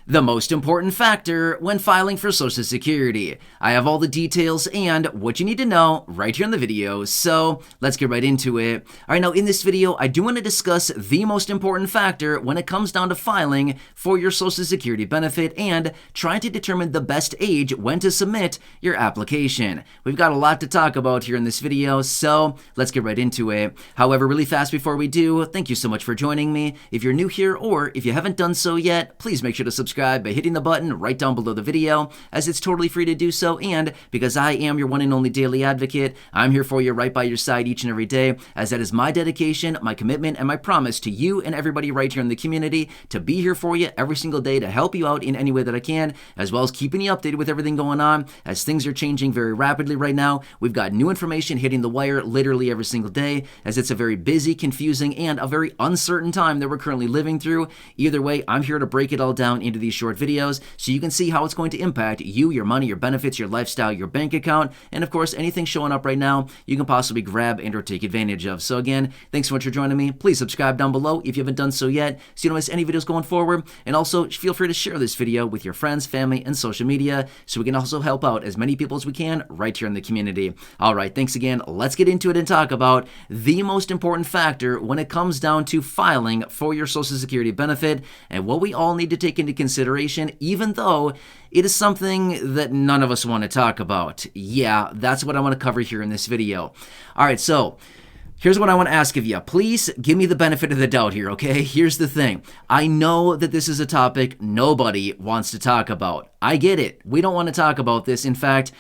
The most important factor when filing for Social Security. I have all the details and what you need to know right here in the video, so let's get right into it. Alright, now in this video, I do want to discuss the most important factor when it comes down to filing for your Social Security benefit and trying to determine the best age when to submit your application. We've got a lot to talk about here in this video, so let's get right into it. However, really fast before we do, thank you so much for joining me. If you're new here or if you haven't done so yet, please make sure to subscribe by hitting the button right down below the video, as it's totally free to do so, and because I am your one and only daily advocate, I'm here for you right by your side each and every day, as that is my dedication, my commitment, and my promise to you and everybody right here in the community to be here for you every single day to help you out in any way that I can, as well as keeping you updated with everything going on, as things are changing very rapidly right now. We've got new information hitting the wire literally every single day, as it's a very busy, confusing, and a very uncertain time that we're currently living through. Either way, I'm here to break it all down into these short videos so you can see how it's going to impact you, your money, your benefits, your lifestyle, your bank account, and of course anything showing up right now you can possibly grab and or take advantage of. So again, thanks so much for joining me. Please subscribe down below if you haven't done so yet so you don't miss any videos going forward, and also feel free to share this video with your friends, family, and social media so we can also help out as many people as we can right here in the community. Alright, thanks again. Let's get into it and talk about the most important factor when it comes down to filing for your Social Security benefit and what we all need to take into consideration, even though it is something that none of us want to talk about. Yeah, that's what I want to cover here in this video. Alright, so here's what I want to ask of you. Please give me the benefit of the doubt here, okay? Here's the thing. I know that this is a topic nobody wants to talk about. I get it. We don't want to talk about this. In fact,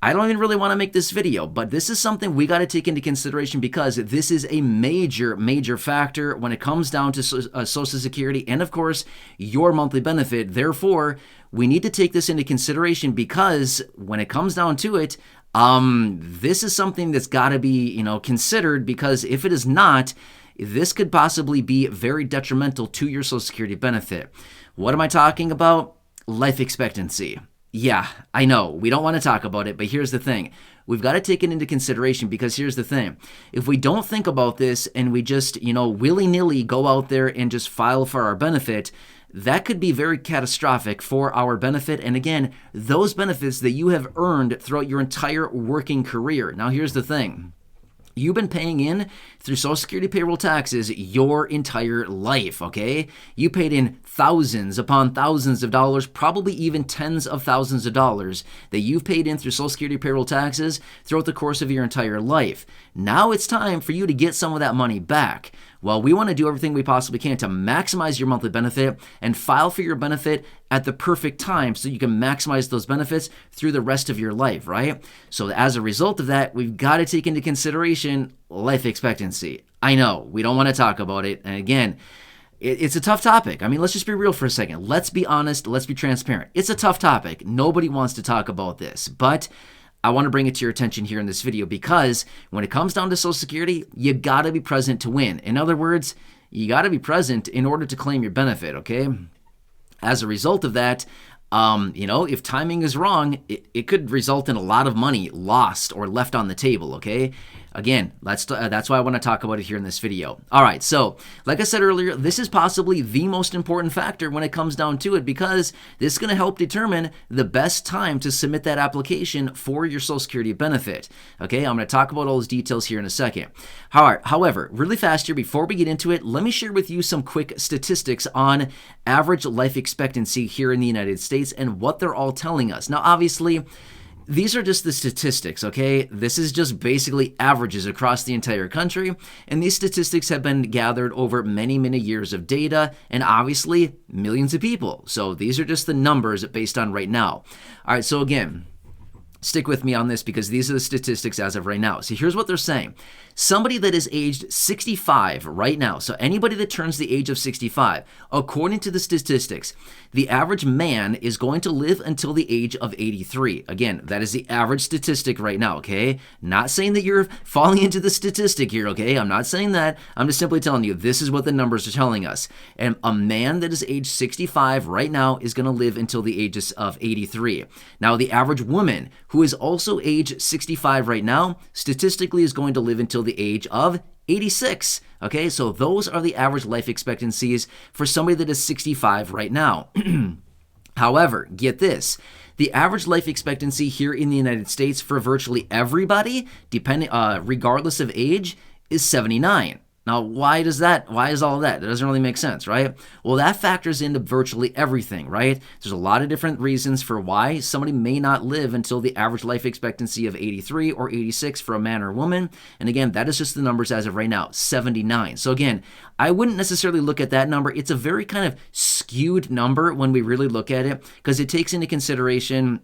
I don't even really want to make this video, but this is something we got to take into consideration because this is a major factor when it comes down to Social Security and, of course, your monthly benefit. Therefore, we need to take this into consideration because when it comes down to it, this is something that's got to be, considered, because if it is not, this could possibly be very detrimental to your Social Security benefit. What am I talking about? Life expectancy. Yeah, I know, we don't want to talk about it, but here's the thing. We've got to take it into consideration because here's the thing. If we don't think about this and we just, willy-nilly go out there and just file for our benefit, that could be very catastrophic for our benefit. And again, those benefits that you have earned throughout your entire working career. Now, here's the thing. You've been paying in through Social Security payroll taxes your entire life, okay? You paid in thousands upon thousands of dollars, probably even tens of thousands of dollars that you've paid in through Social Security payroll taxes throughout the course of your entire life. Now it's time for you to get some of that money back. Well, we want to do everything we possibly can to maximize your monthly benefit and file for your benefit at the perfect time so you can maximize those benefits through the rest of your life, right? So as a result of that, we've got to take into consideration life expectancy. I know, we don't want to talk about it. And again, it's a tough topic. I mean, let's just be real for a second. Let's be honest. Let's be transparent. It's a tough topic. Nobody wants to talk about this, but I want to bring it to your attention here in this video because when it comes down to Social Security, you got to be present to win. In other words, you got to be present in order to claim your benefit, okay? As a result of that, if timing is wrong, it could result in a lot of money lost or left on the table, okay? Again, that's why I want to talk about it here in this video. All right, so like I said earlier, this is possibly the most important factor when it comes down to it because this is going to help determine the best time to submit that application for your Social Security benefit. Okay, I'm going to talk about all those details here in a second. All right, however, really fast here, before we get into it, let me share with you some quick statistics on average life expectancy here in the United States and what they're all telling us. Now, obviously, these are just the statistics, okay? This is just basically averages across the entire country, and these statistics have been gathered over many years of data and obviously millions of people. So these are just the numbers based on right now. All right, so again, stick with me on this because these are the statistics as of right now. So here's what they're saying. Somebody that is aged 65 right now, so anybody that turns the age of 65, according to the statistics, the average man is going to live until the age of 83. Again, that is the average statistic right now, okay? Not saying that you're falling into the statistic here, okay? I'm not saying that. I'm just simply telling you this is what the numbers are telling us. And a man that is age 65 right now is going to live until the ages of 83. Now, the average woman who is also age 65 right now, statistically is going to live until the age of 86. Okay, so those are the average life expectancies for somebody that is 65 right now. However, get this. The average life expectancy here in the United States for virtually everybody, regardless of age, is 79. Now, why is all of that? That doesn't really make sense, right? Well, that factors into virtually everything, right? There's a lot of different reasons for why somebody may not live until the average life expectancy of 83 or 86 for a man or woman. And again, that is just the numbers as of right now, 79. So again, I wouldn't necessarily look at that number. It's a very kind of skewed number when we really look at it, because it takes into consideration,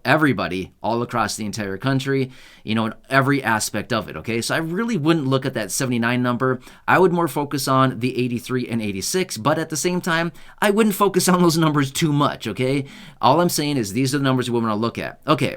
everybody all across the entire country, in every aspect of it, okay? So I really wouldn't look at that 79 number. I would more focus on the 83 and 86, but at the same time, I wouldn't focus on those numbers too much, okay? All I'm saying is these are the numbers we want to look at. Okay.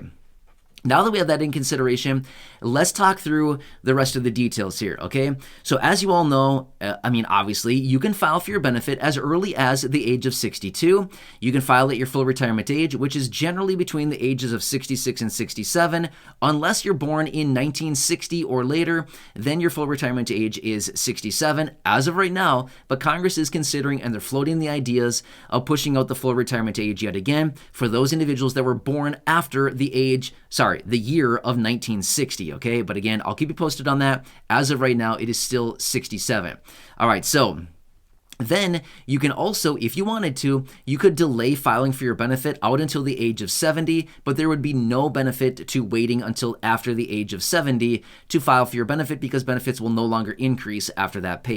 Now that we have that in consideration, let's talk through the rest of the details here, okay? So as you all know, obviously, you can file for your benefit as early as the age of 62. You can file at your full retirement age, which is generally between the ages of 66 and 67. Unless you're born in 1960 or later, then your full retirement age is 67 as of right now, but Congress is considering and they're floating the ideas of pushing out the full retirement age yet again for those individuals that were born after the year of 1960, okay? But again, I'll keep you posted on that. As of right now, it is still 67. All right, so then you can also, if you wanted to, you could delay filing for your benefit out until the age of 70, but there would be no benefit to waiting until after the age of 70 to file for your benefit, because benefits will no longer increase after that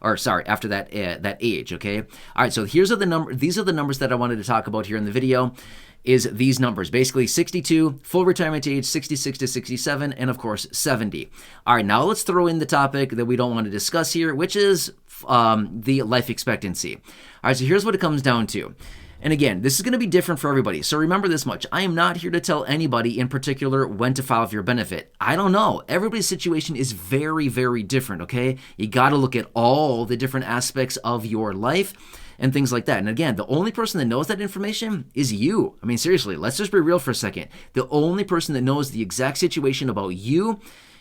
after that age, okay? All right, so these are the numbers that I wanted to talk about here in the video. Is these numbers, basically 62, full retirement age, 66 to 67, and of course 70. All right, now let's throw in the topic that we don't want to discuss here, which is the life expectancy. All right, so here's what it comes down to. And again, this is going to be different for everybody. So remember this much. I am not here to tell anybody in particular when to file for your benefit. I don't know. Everybody's situation is very, very different, okay? You got to look at all the different aspects of your life and things like that. And again, the only person that knows that information is you. I mean, seriously, let's just be real for a second. The only person that knows the exact situation about you,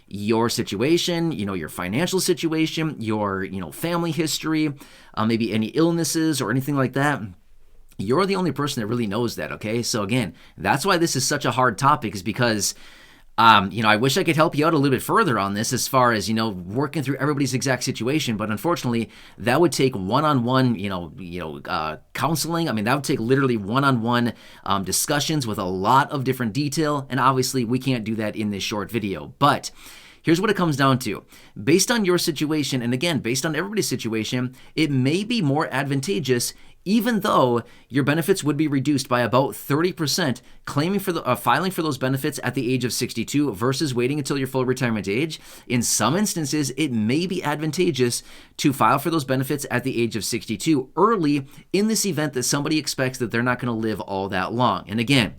your situation, your financial situation, your, family history, maybe any illnesses or anything like that, you're the only person that really knows that, okay? So again, that's why this is such a hard topic, is because I wish I could help you out a little bit further on this as far as, working through everybody's exact situation. But unfortunately, that would take one-on-one, counseling. I mean, that would take literally one-on-one discussions with a lot of different detail. And obviously, we can't do that in this short video. But here's what it comes down to. Based on your situation, and again, based on everybody's situation, it may be more advantageous, even though your benefits would be reduced by about 30%, filing for those benefits at the age of 62 versus waiting until your full retirement age. In some instances, it may be advantageous to file for those benefits at the age of 62 early, in this event that somebody expects that they're not going to live all that long. And again,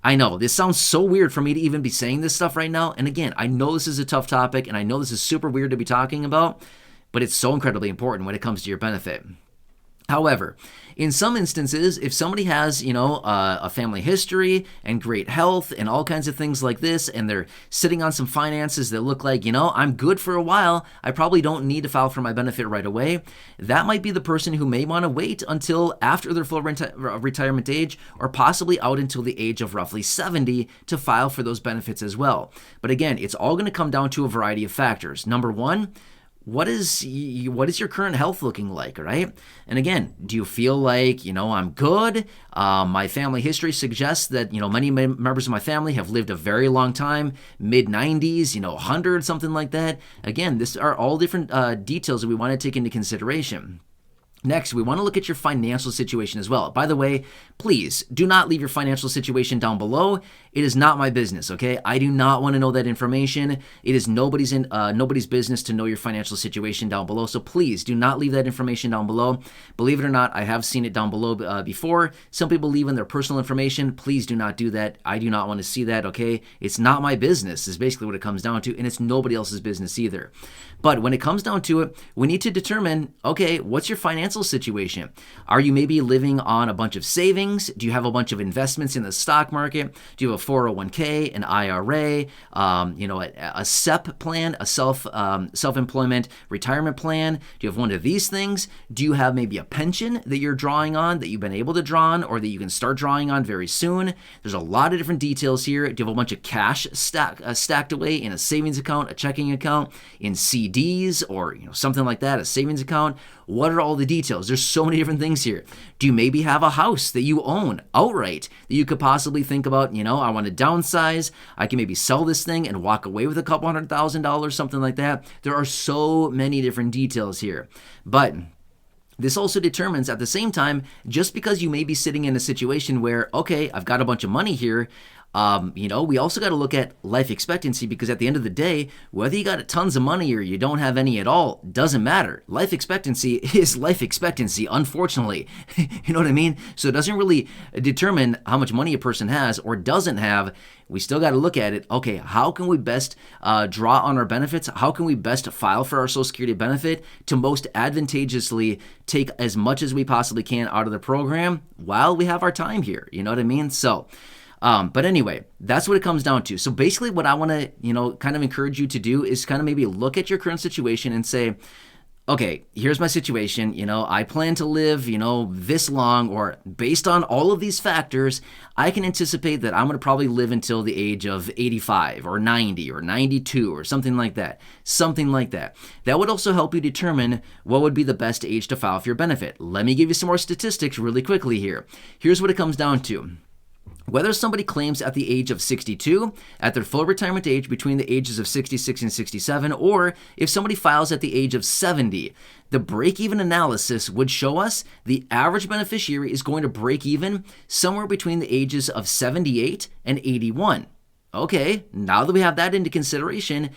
I know this sounds so weird for me to even be saying this stuff right now. And again, I know this is a tough topic, and I know this is super weird to be talking about, but it's so incredibly important when it comes to your benefit. However, in some instances, if somebody has, a family history and great health and all kinds of things like this, and they're sitting on some finances that look like, I'm good for a while, I probably don't need to file for my benefit right away, that might be the person who may want to wait until after their full retirement age, or possibly out until the age of roughly 70 to file for those benefits as well. But again, it's all going to come down to a variety of factors. Number one, what is your current health looking like, right? And again, do you feel like, I'm good? My family history suggests that, many members of my family have lived a very long time, mid-90s, 100, something like that. Again, these are all different details that we want to take into consideration. Next, we want to look at your financial situation as well. By the way, please do not leave your financial situation down below. It is not my business, okay? I do not want to know that information. It is nobody's business to know your financial situation down below. So please do not leave that information down below. Believe it or not, I have seen it down below before. Some people leave in their personal information. Please do not do that. I do not want to see that, okay? It's not my business is basically what it comes down to, and it's nobody else's business either. But when it comes down to it, we need to determine, okay, what's your financial financial situation? Are you maybe living on a bunch of savings? Do you have a bunch of investments in the stock market? Do you have a 401k, an IRA, a SEP plan, a self-employment retirement plan? Do you have one of these things? Do you have maybe a pension that you're drawing on, that you've been able to draw on, or that you can start drawing on very soon? There's a lot of different details here. Do you have a bunch of cash stacked away in a savings account, a checking account, in CDs, or something like that, a savings account? What are all the details? There's so many different things here. Do you maybe have a house that you own outright that you could possibly think about, I want to downsize, I can maybe sell this thing and walk away with a couple $100,000, something like that? There are so many different details here. But this also determines at the same time, just because you may be sitting in a situation where, okay, I've got a bunch of money here, we also got to look at life expectancy, because at the end of the day, whether you got tons of money or you don't have any at all, doesn't matter. Life expectancy is life expectancy, unfortunately. You know what I mean? So it doesn't really determine how much money a person has or doesn't have. We still got to look at it. Okay, how can we best draw on our benefits? How can we best file for our Social Security benefit to most advantageously take as much as we possibly can out of the program while we have our time here? You know what I mean? So, but anyway, that's what it comes down to. So basically what I want to, kind of encourage you to do is kind of maybe look at your current situation and say, okay, here's my situation. I plan to live, this long, or based on all of these factors, I can anticipate that I'm going to probably live until the age of 85 or 90 or 92 or something like that. Something like that. That would also help you determine what would be the best age to file for your benefit. Let me give you some more statistics really quickly here. Here's what it comes down to. Whether somebody claims at the age of 62, at their full retirement age between the ages of 66 and 67, or if somebody files at the age of 70, the break-even analysis would show us the average beneficiary is going to break even somewhere between the ages of 78 and 81. Okay, now that we have that into consideration,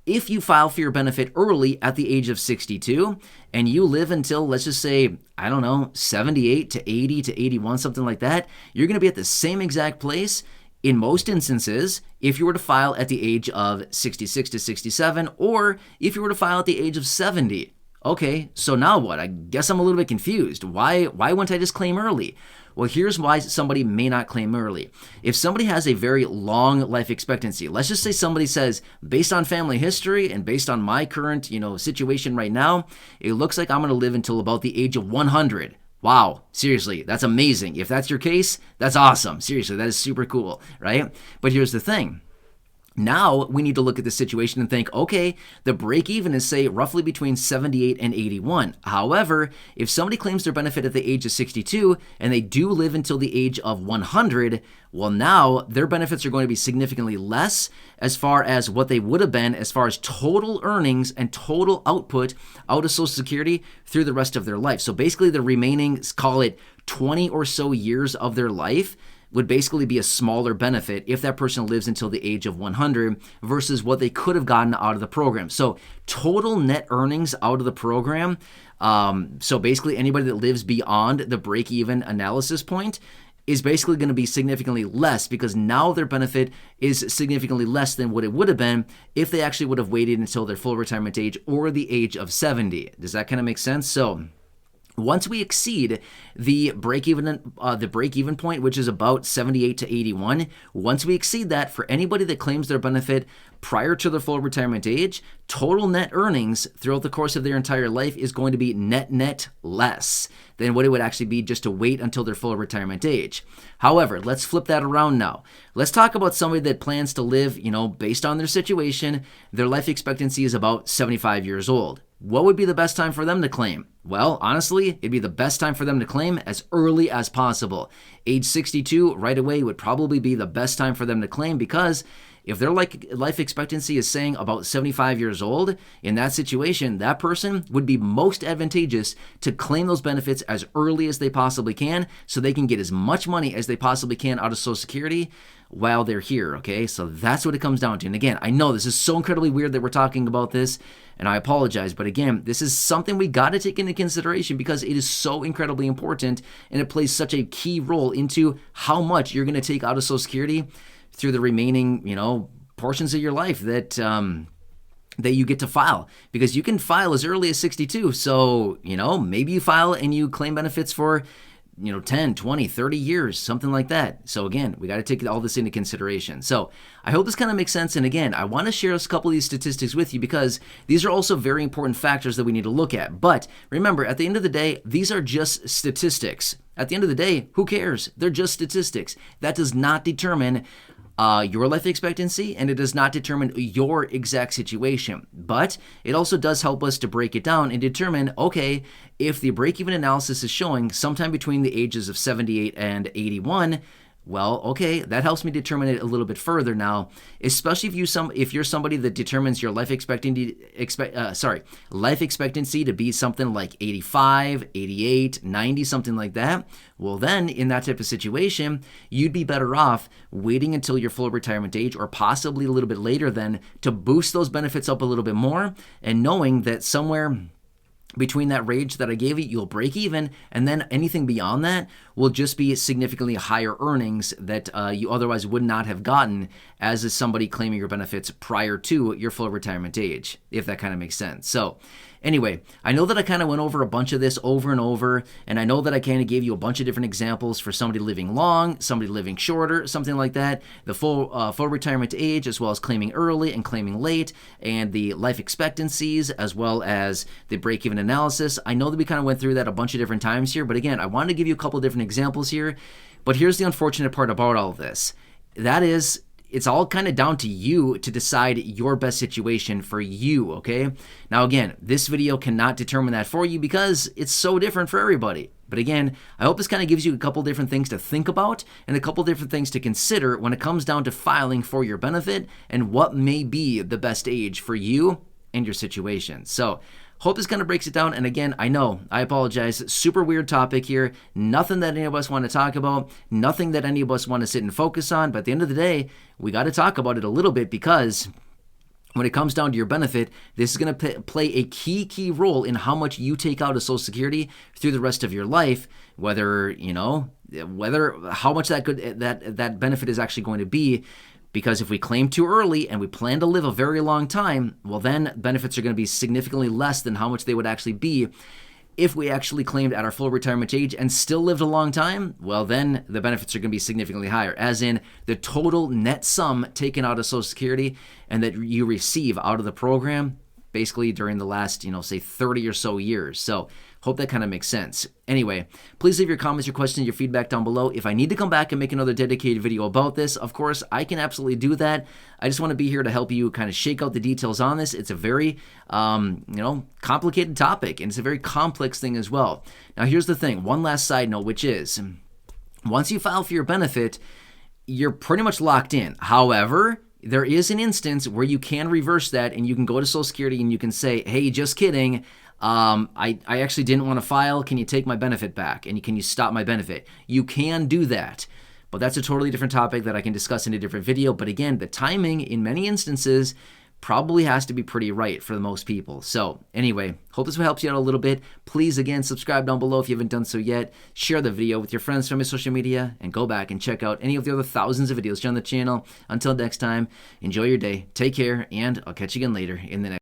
if you file for your benefit early at the age of 62 and you live until, let's just say, 78 to 80 to 81, something like that, you're going to be at the same exact place in most instances if you were to file at the age of 66 to 67, or if you were to file at the age of 70. Okay, so now what? I guess I'm a little bit confused. Why wouldn't I just claim early? Well, here's why somebody may not claim early. If somebody has a very long life expectancy, let's just say somebody says, based on family history and based on my current, situation right now, it looks like I'm going to live until about the age of 100. Wow, seriously, that's amazing. If that's your case, that's awesome. Seriously, that is super cool, right? But here's the thing. Now we need to look at the situation and think, okay, the break even is, say, roughly between 78 and 81. However, if somebody claims their benefit at the age of 62 and they do live until the age of 100, well, now their benefits are going to be significantly less as far as what they would have been as far as total earnings and total output out of Social Security through the rest of their life. So basically the remaining, call it 20 or so years of their life, would basically be a smaller benefit if that person lives until the age of 100 versus what they could have gotten out of the program. So total net earnings out of the program, so basically anybody that lives beyond the break-even analysis point is basically going to be significantly less, because now their benefit is significantly less than what it would have been if they actually would have waited until their full retirement age or the age of 70. Does that kind of make sense? So once we exceed the break-even point, which is about 78 to 81, once we exceed that, for anybody that claims their benefit prior to their full retirement age, total net earnings throughout the course of their entire life is going to be net less than what it would actually be just to wait until their full retirement age. However, let's flip that around now. Let's talk about somebody that plans to live, based on their situation, their life expectancy is about 75 years old. What would be the best time for them to claim? Well, honestly, it'd be the best time for them to claim as early as possible. Age 62 right away would probably be the best time for them to claim, because if their life expectancy is saying about 75 years old, in that situation, that person would be most advantageous to claim those benefits as early as they possibly can so they can get as much money as they possibly can out of Social Security while they're here, okay? So that's what it comes down to. And again, I know this is so incredibly weird that we're talking about this, and I apologize, but again, this is something we got to take into consideration because it is so incredibly important, and it plays such a key role into how much you're going to take out of Social Security through the remaining, portions of your life that that you get to file, because you can file as early as 62. So, maybe you file and you claim benefits for 10, 20, 30 years, something like that. So again, we got to take all this into consideration. So I hope this kind of makes sense. And again, I want to share a couple of these statistics with you because these are also very important factors that we need to look at. But remember, at the end of the day, these are just statistics. At the end of the day, who cares? They're just statistics. That does not determine your life expectancy, and it does not determine your exact situation. But it also does help us to break it down and determine, okay, if the break-even analysis is showing sometime between the ages of 78 and 81, well, okay, that helps me determine it a little bit further now, especially if you're somebody that determines your life expectancy to be something like 85, 88, 90, something like that. Well, then in that type of situation, you'd be better off waiting until your full retirement age, or possibly a little bit later then, to boost those benefits up a little bit more, and knowing that somewhere between that range that I gave you, you'll break even, and then anything beyond that will just be significantly higher earnings that you otherwise would not have gotten as is somebody claiming your benefits prior to your full retirement age, if that kind of makes sense. So anyway, I know that I kind of went over a bunch of this over and over, and I know that I kind of gave you a bunch of different examples for somebody living long, somebody living shorter, something like that, the full retirement age, as well as claiming early and claiming late, and the life expectancies, as well as the break-even analysis. I know that we kind of went through that a bunch of different times here, but again, I wanted to give you a couple of different examples here. But here's the unfortunate part about all of this. That is, it's all kind of down to you to decide your best situation for you, okay? Now again, this video cannot determine that for you because it's so different for everybody. But again, I hope this kind of gives you a couple different things to think about and a couple different things to consider when it comes down to filing for your benefit and what may be the best age for you and your situation. So hope this kind of breaks it down. And again, I apologize. Super weird topic here. Nothing that any of us want to talk about. Nothing that any of us want to sit and focus on. But at the end of the day, we got to talk about it a little bit, because when it comes down to your benefit, this is going to play a key role in how much you take out of Social Security through the rest of your life, whether how much that benefit is actually going to be. Because if we claim too early and we plan to live a very long time, well, then benefits are going to be significantly less than how much they would actually be if we actually claimed at our full retirement age and still lived a long time. Well, then the benefits are going to be significantly higher, as in the total net sum taken out of Social Security and that you receive out of the program basically during the last, say 30 or so years. So hope that kind of makes sense. Anyway, please leave your comments, your questions, your feedback down below. If I need to come back and make another dedicated video about this, of course, I can absolutely do that. I just want to be here to help you kind of shake out the details on this. It's a very, complicated topic, and it's a very complex thing as well. Now, here's the thing. One last side note, which is, once you file for your benefit, you're pretty much locked in. However, there is an instance where you can reverse that, and you can go to Social Security and you can say, hey, just kidding. I actually didn't want to file. Can you take my benefit back? And can you stop my benefit? You can do that. But that's a totally different topic that I can discuss in a different video. But again, the timing in many instances probably has to be pretty right for the most people. So anyway, hope this helps you out a little bit. Please, again, subscribe down below if you haven't done so yet. Share the video with your friends from your social media, and go back and check out any of the other thousands of videos on the channel. Until next time, enjoy your day, take care, and I'll catch you again later in the next